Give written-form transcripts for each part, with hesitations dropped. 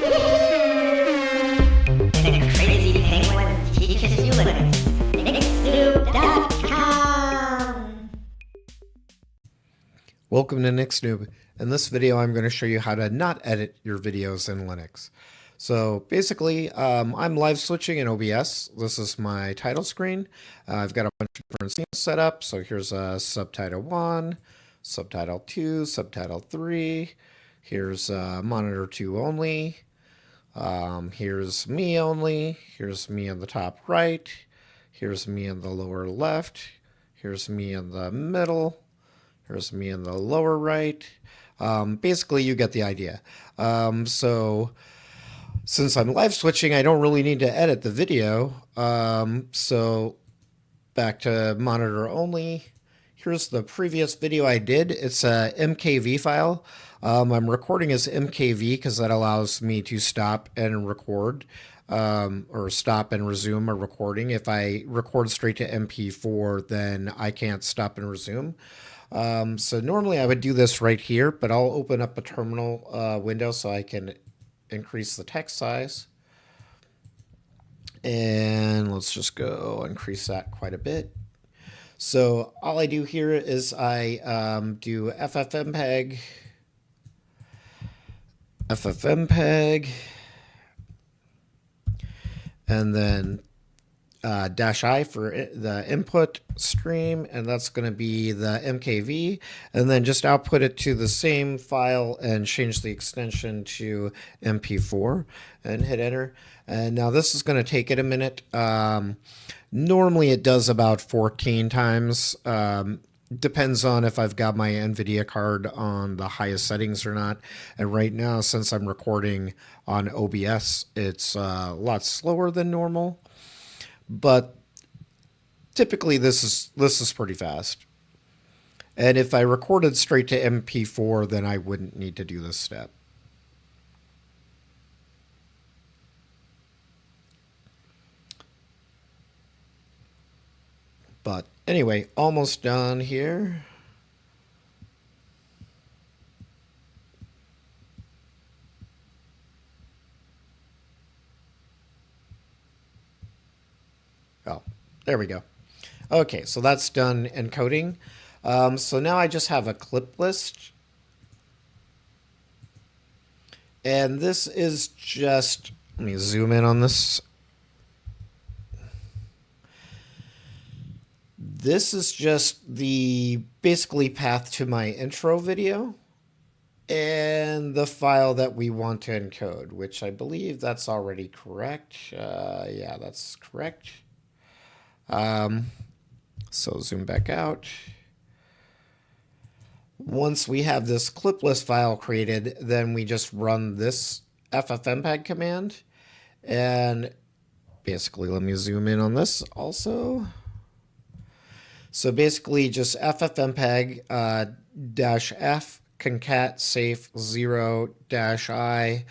The crazy penguin teaches you Linux. Nixnoob.com. Welcome to Nixnoob. In this video, I'm going to show you how to not edit your videos in Linux. So basically, I'm live switching in OBS. This is my title screen. I've got a bunch of different scenes set up. So here's subtitle 1, subtitle 2, subtitle 3. Here's monitor 2 only. Here's me only. Here's me in the top right. Here's me in the lower left. Here's me in the middle. Here's me in the lower right. Basically, you get the idea. So since I'm live switching, I don't really need to edit the video. So back to monitor only. Here's the previous video I did. It's a MKV file. I'm recording as MKV because that allows me to stop and record, or stop and resume a recording. If I record straight to MP4, then I can't stop and resume. So normally I would do this right here, but I'll open up a terminal window so I can increase the text size. And let's just go increase that quite a bit. So all I do here is I do FFMPEG, and then -I for the input stream, and that's going to be the MKV, and then just output it to the same file and change the extension to MP4 and hit enter. And now this is going to take it a minute. Normally it does about 14 times. Depends on if I've got my NVIDIA card on the highest settings or not. And right now, since I'm recording on OBS, it's a lot slower than normal. But typically this is pretty fast. And if I recorded straight to MP4, then I wouldn't need to do this step. But anyway, almost done here. Oh, there we go. Okay, so that's done encoding. So now I just have a clip list. And this is just, let me zoom in on this. This is just the basically path to my intro video and the file that we want to encode, which I believe that's already correct. Yeah, that's correct. So zoom back out. Once we have this clip list file created, then we just run this FFmpeg command. And basically, let me zoom in on this also. So basically just FFmpeg -f concat safe 0-i,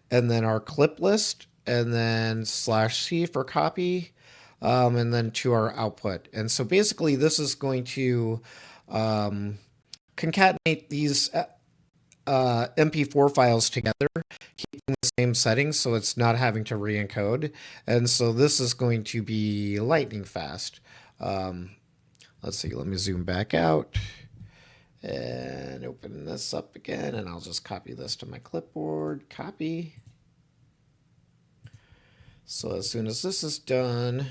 and then our clip list, and then /c for copy, and then to our output. And so basically this is going to concatenate these MP4 files together, keeping the same settings so it's not having to re-encode. And so this is going to be lightning fast. Let's see, let me zoom back out and open this up again, and I'll just copy this to my clipboard, copy. So as soon as this is done,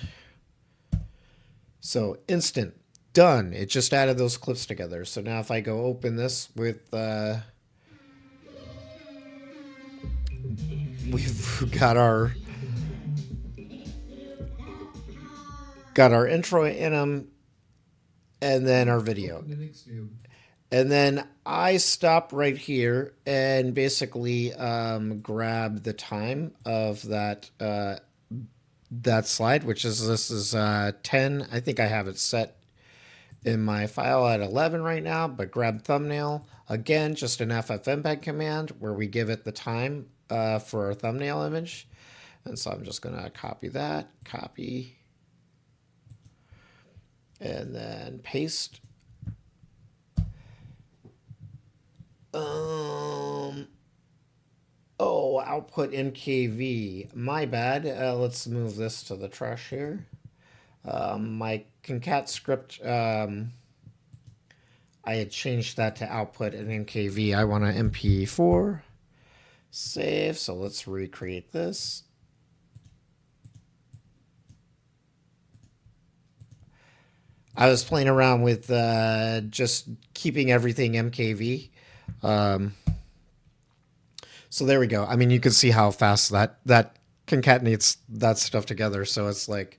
so instant, done. It just added those clips together. So now if I go open this with, we've got our intro anim, and then our video. And then I stop right here and basically grab the time of that that slide, which is, this is 10. I think I have it set in my file at 11 right now, but grab thumbnail. Again, just an FFmpeg command where we give it the time for our thumbnail image. And so I'm just going to copy that, copy, and then paste. Oh, Oh, output MKV. My bad. Let's move this to the trash here. My concat script, I had changed that to output an MKV. I want an MP4. Save. So let's recreate this. I was playing around with just keeping everything MKV. So there we go. I mean, you can see how fast that concatenates that stuff together. So it's like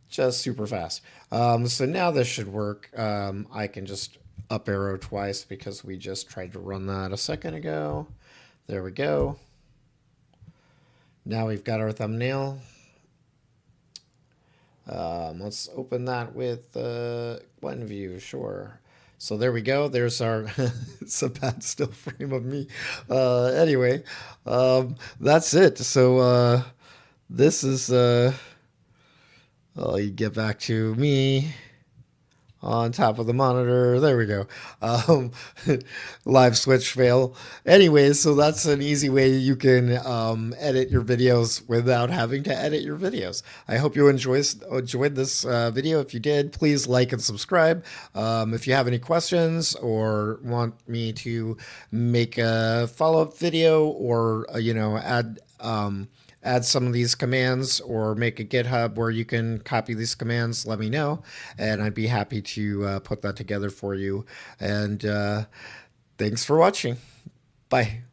just super fast. So now this should work. I can just up arrow twice because we just tried to run that a second ago. There we go. Now we've got our thumbnail. Let's open that with one view, sure. So there we go. There's our, it's a bad still frame of me. Anyway, that's it. So this is, you get back to me on top of the monitor. There we go. Live switch fail. Anyways, so that's an easy way you can edit your videos without having to edit your videos. I hope you enjoyed this video. If you did, please like and subscribe. If you have any questions or want me to make a follow-up video or add some of these commands or make a GitHub where you can copy these commands, let me know, and I'd be happy to put that together for you. And thanks for watching. Bye.